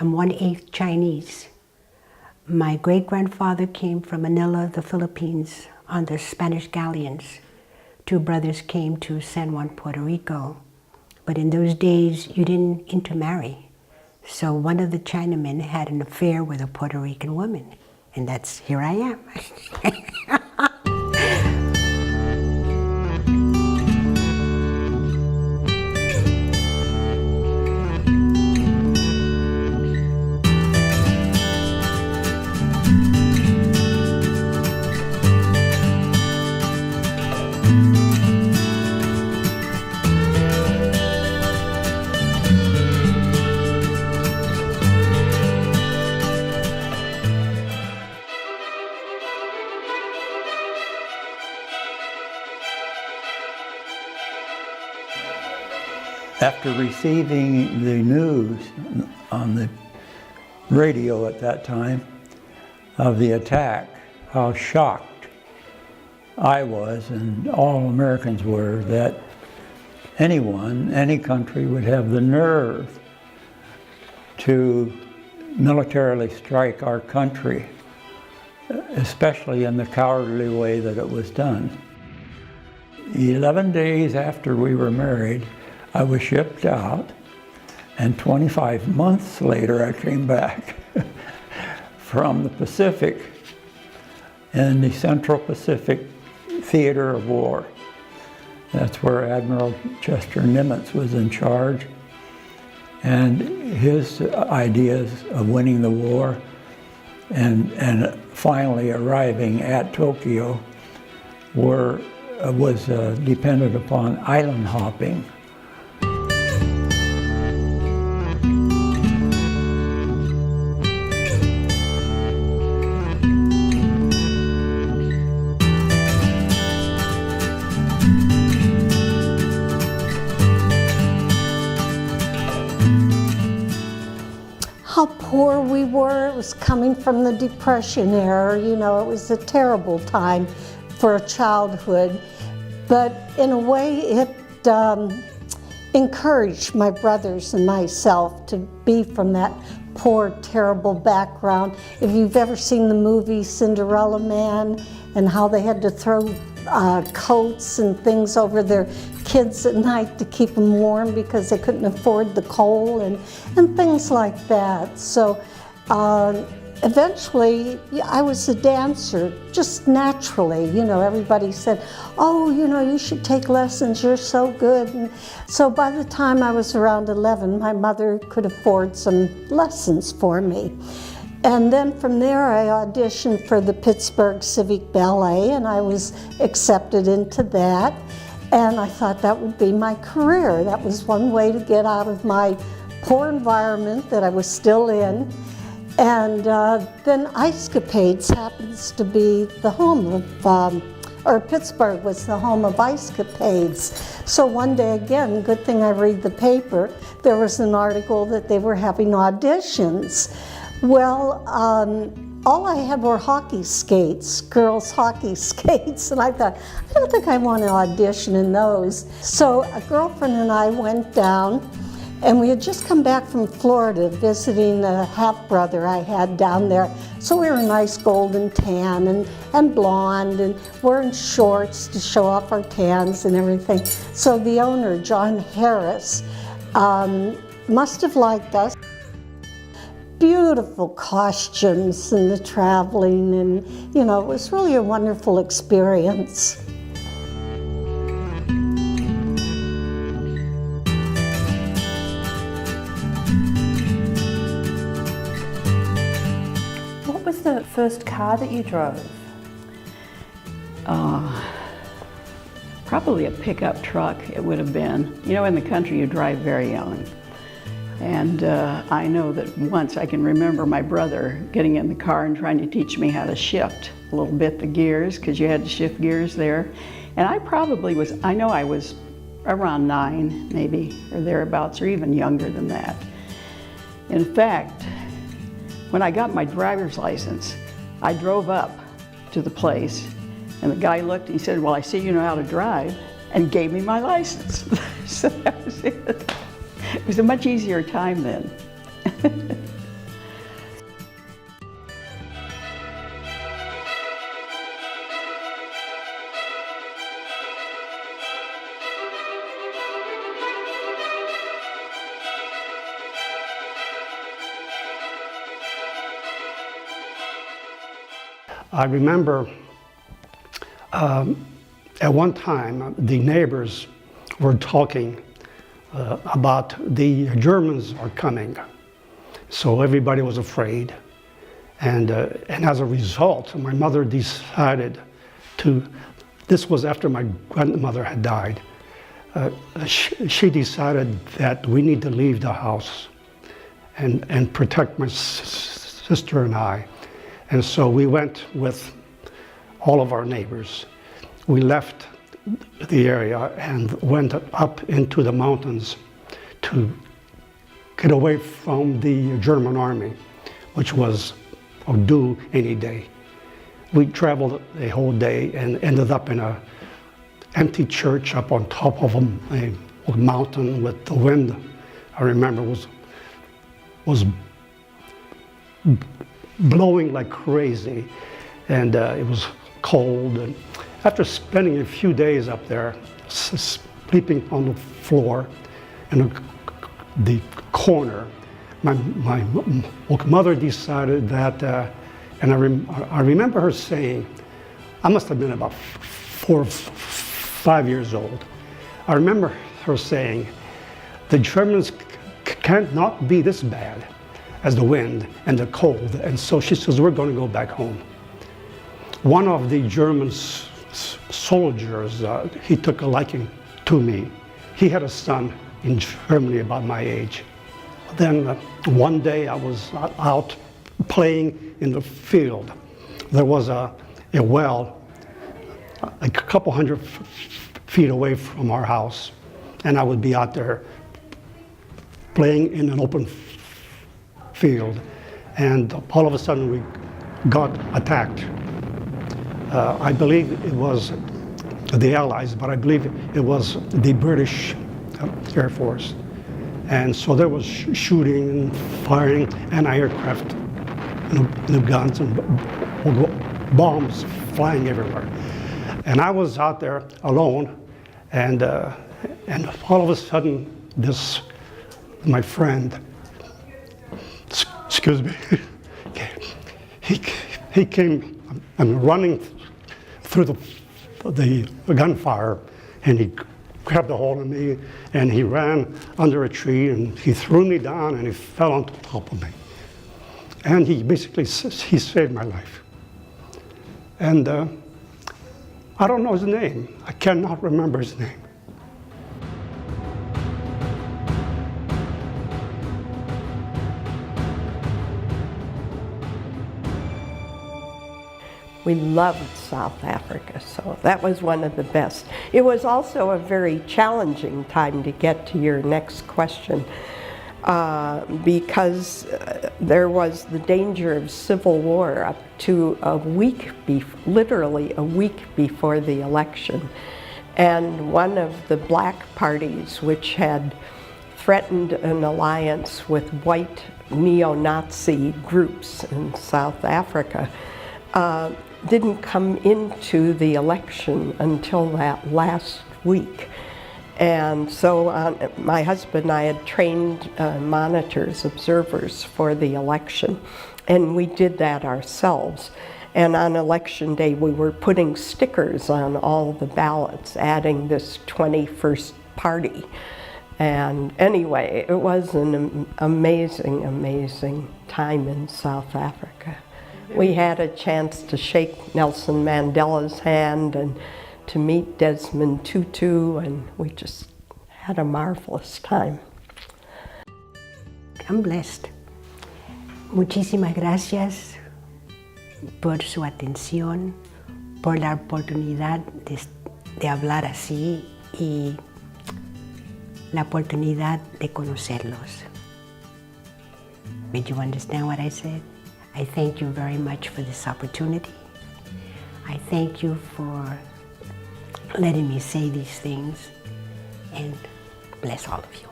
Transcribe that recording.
I'm 1/8 Chinese. My great-grandfather came from Manila, the Philippines, on the Spanish galleons. 2 brothers came to San Juan, Puerto Rico. But in those days, you didn't intermarry. So one of the Chinamen had an affair with a Puerto Rican woman. And that's, here I am. After receiving the news on the radio at that time of the attack, how shocked I was and all Americans were that anyone, any country would have the nerve to militarily strike our country, especially in the cowardly way that it was done. 11 days after we were married, I was shipped out, and 25 months later I came back from the Pacific in the Central Pacific Theater of War. That's where Admiral Chester Nimitz was in charge, and his ideas of winning the war and finally arriving at Tokyo was dependent upon island hopping. How poor we were. It was coming from the Depression era. You know, it was a terrible time for a childhood. But in a way, it encouraged my brothers and myself to be from that poor, terrible background. If you've ever seen the movie Cinderella Man and how they had to throw coats and things over their kids at night to keep them warm because they couldn't afford the coal and things like that. So eventually I was a dancer just naturally. You know, everybody said, oh, you know, you should take lessons, you're so good. And so by the time I was around 11, my mother could afford some lessons for me. And then from there, I auditioned for the Pittsburgh Civic Ballet, and I was accepted into that. And I thought that would be my career. That was one way to get out of my poor environment that I was still in. And then Ice Capades happens to be the home of, or Pittsburgh was the home of Ice Capades. So one day again, good thing I read the paper, there was an article that they were having auditions. Well, all I had were hockey skates, girls' hockey skates, and I thought, I don't think I want to audition in those. So a girlfriend and I went down, and we had just come back from Florida visiting a half-brother I had down there. So we were nice golden tan and blonde and wearing shorts to show off our tans and everything. So the owner, John Harris, must have liked us. Beautiful costumes and the traveling, and you know, it was really a wonderful experience. What was the first car that you drove? Probably a pickup truck it would have been. You know, in the country you drive very young. And I know that once I can remember my brother getting in the car and trying to teach me how to shift a little bit the gears, because you had to shift gears there. And I probably was, I know I was around 9 maybe, or thereabouts, or even younger than that. In fact, when I got my driver's license, I drove up to the place and the guy looked and he said, well, I see you know how to drive, and gave me my license. So that was it. It was a much easier time then. I remember at one time the neighbors were talking about the Germans are coming. So everybody was afraid. And as a result, my mother decided to, this was after my grandmother had died, she decided that we need to leave the house and protect my sister and I. And so we went with all of our neighbors. We left the area and went up into the mountains to get away from the German army, which was due any day. We traveled a whole day and ended up in an empty church up on top of a mountain with the wind, I remember, was blowing like crazy, and it was cold. And after spending a few days up there, sleeping on the floor in the corner, my mother decided that, and I remember her saying, I must have been about 4 or 5 years old. I remember her saying, the Germans can't not be this bad as the wind and the cold, and so she says, we're going to go back home. One of the German soldiers, he took a liking to me. He had a son in Germany about my age. Then one day I was out playing in the field. There was a well a couple hundred feet away from our house, and I would be out there playing in an open field, and all of a sudden we got attacked. I believe it was the Allies, but I believe it was the British Air Force. And so there was shooting and firing, anti-aircraft, guns and bombs flying everywhere. And I was out there alone, and all of a sudden, my friend, excuse me, he came running through the gunfire, and he grabbed a hold of me, and he ran under a tree, and he threw me down, and he fell on top of me. And he basically, he saved my life. And I don't know his name. I cannot remember his name. We loved South Africa, so that was one of the best. It was also a very challenging time to get to your next question, because there was the danger of civil war up to literally a week before the election. And one of the black parties, which had threatened an alliance with white neo-Nazi groups in South Africa, didn't come into the election until that last week. And so my husband and I had trained monitors, observers for the election, and we did that ourselves. And on election day, we were putting stickers on all the ballots, adding this 21st party. And anyway, it was an amazing, amazing time in South Africa. We had a chance to shake Nelson Mandela's hand and to meet Desmond Tutu, and we just had a marvelous time. I'm blessed. Muchísimas gracias por su atención, por la oportunidad de hablar así y la oportunidad de conocerlos. Did you understand what I said? I thank you very much for this opportunity. I thank you for letting me say these things, and bless all of you.